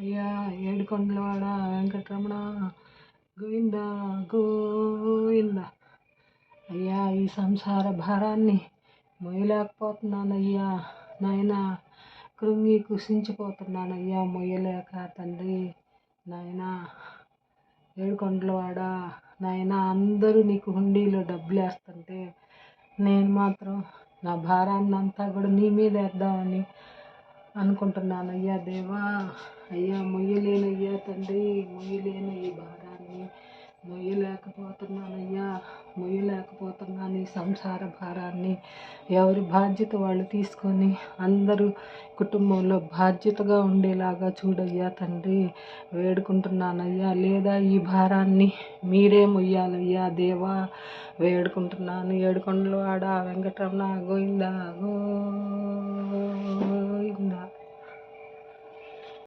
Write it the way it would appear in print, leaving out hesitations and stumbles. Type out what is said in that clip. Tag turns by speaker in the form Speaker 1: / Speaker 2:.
Speaker 1: అయ్యా ఏడుకొండలవాడ వెంకటరమణ గోవింద గోవింద. అయ్యా ఈ సంసార భారాన్ని మొయ్యలేకపోతున్నానయ్యా నాయనా, కృంగి కుసించిపోతున్నానయ్యా మొయ్యలేక తండ్రి. నాయనా ఏడుకొండలవాడ నాయనా, అందరూ నీకు హుండీలో డబ్బులు వేస్తుంటే నేను మాత్రం నా భారాన్ని అంతా కూడా నీ మీద వేద్దామని అనుకుంటున్నానయ్యా దేవా. అయ్యా మొయ్యలేనయ్యా తండ్రి, మొయ్యలేను ఈ భారాన్ని, మొయ్యలేకపోతున్నాను ఈ సంసార భారాన్ని. ఎవరి బాధ్యత వాళ్ళు తీసుకొని అందరూ కుటుంబంలో బాధ్యతగా ఉండేలాగా చూడయ్యా తండ్రి, వేడుకుంటున్నానయ్యా. లేదా ఈ భారాన్ని మీరే మొయ్యాలయ్యా దేవా, వేడుకుంటున్నాను. ఏడుకొండలవాడ వెంకటరమణ గోవింద గో